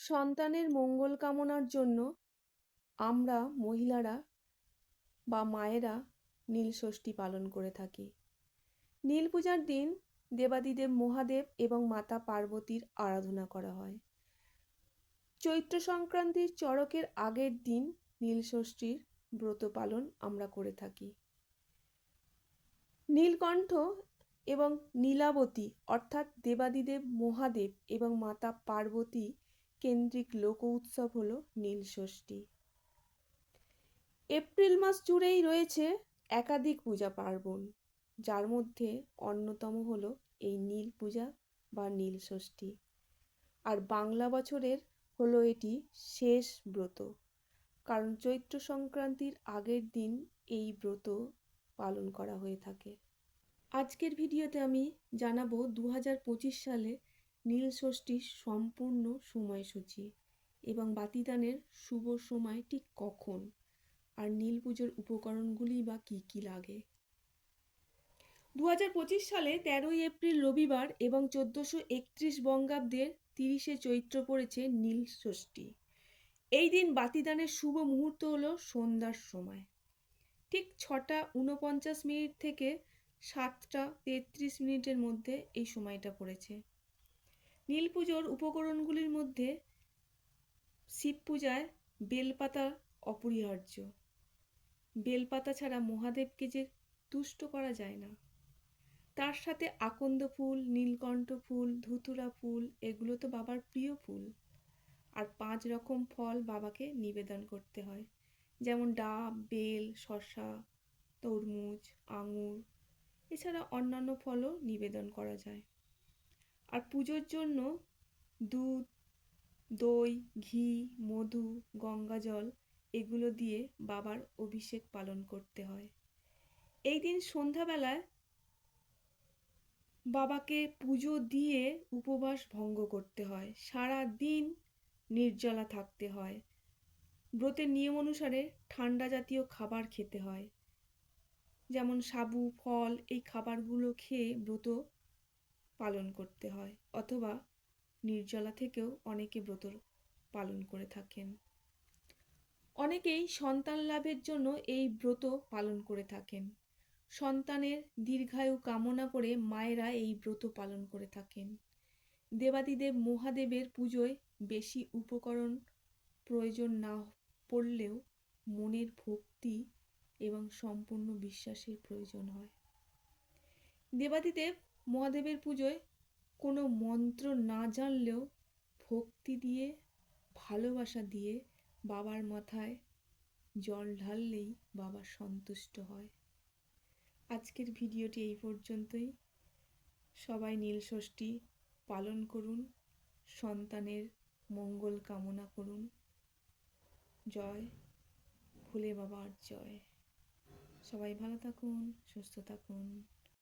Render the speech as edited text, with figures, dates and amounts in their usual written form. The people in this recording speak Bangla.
সন্তানের মঙ্গল কামনার জন্য আমরা মহিলারা বা মায়েরা নীল ষষ্ঠী পালন করে থাকি। নীল পূজার দিন দেবাদিদেব মহাদেব এবং মাতা পার্বতীর আরাধনা করা হয়। চৈত্র সংক্রান্তির চড়কের আগের দিন নীল ষষ্ঠীর ব্রত পালন আমরা করে থাকি। নীলকণ্ঠ এবং নীলাবতী অর্থাৎ দেবাদিদেব মহাদেব এবং মাতা পার্বতী কেন্দ্রিক লোক উৎসব হল নীল ষষ্ঠী। এপ্রিল মাস জুড়েই রয়েছে একাধিক পূজা পার্বণ, যার মধ্যে অন্যতম হলো এই নীল পূজা বা নীল ষষ্ঠী। আর বাংলা বছরের হলো এটি শেষ ব্রত, কারণ চৈত্র সংক্রান্তির আগের দিন এই ব্রত পালন করা হয়ে থাকে। আজকের ভিডিওতে আমি জানাবো 2025 সালে নীল ষষ্ঠীর সম্পূর্ণ সময়সূচি এবং বাতিদানের শুভ সময় ঠিক কখন, আর নীল পুজোর উপকরণগুলি বা কী কী লাগে। 2025 সালে 13ই এপ্রিল রবিবার এবং 1431 বঙ্গাব্দের 30শে চৈত্র পড়েছে নীল ষষ্ঠী। এই দিন বাতিদানের শুভ মুহূর্ত হলো সন্ধ্যার সময়, ঠিক 6:49 থেকে 7:33 মধ্যে এই সময়টা পড়েছে। নীল পুজোর উপকরণগুলির মধ্যে শিব পূজায় বেলপাতা অপরিহার্য। বেলপাতা ছাড়া মহাদেবকে যে তুষ্ট করা যায় না। তার সাথে আকন্দ ফুল, নীলকণ্ঠ ফুল, ধুতুরা ফুল, এগুলো তো বাবার প্রিয় ফুল। আর 5 রকম ফল বাবাকে নিবেদন করতে হয়, যেমন ডাব, বেল, শসা, তরমুজ, আঙুর, এছাড়া অন্যান্য ফলও নিবেদন করা যায়। আর পুজোর জন্য দুধ, দই, ঘি, মধু, গঙ্গা জল এগুলো দিয়ে বাবার অভিষেক পালন করতে হয়। এই দিন সন্ধ্যাবেলায় বাবাকে পুজো দিয়ে উপবাস ভঙ্গ করতে হয়, সারা দিন নির্জলা থাকতে হয়। ব্রতের নিয়ম অনুসারে ঠান্ডা জাতীয় খাবার খেতে হয়, যেমন সাবু, ফল, এই খাবারগুলো খেয়ে ব্রত পালন করতে হয়, অথবা নির্জলা থেকেও অনেকে ব্রত পালন করে থাকেন। অনেকেই সন্তান লাভের জন্য এই ব্রত পালন করে থাকেন। সন্তানের দীর্ঘায়ু কামনা করে মায়েরা এই ব্রত পালন করে থাকেন। দেবাদিদেব মহাদেবের পুজোয় বেশি উপকরণ প্রয়োজন না পড়লেও মনের ভক্তি এবং সম্পূর্ণ বিশ্বাসের প্রয়োজন হয়। দেবাদিদেব মহাদেবের পুজোয় কোনো মন্ত্র না জানলেও ভক্তি দিয়ে, ভালোবাসা দিয়ে বাবার মাথায় জল ঢাললেই বাবা সন্তুষ্ট হয়। আজকের ভিডিওটি এই পর্যন্তই। সবাই নীল ষষ্ঠী পালন করুন, সন্তানের মঙ্গল কামনা করুন। জয় ভোলে বাবার জয়। সবাই ভালো থাকুন, সুস্থ থাকুন।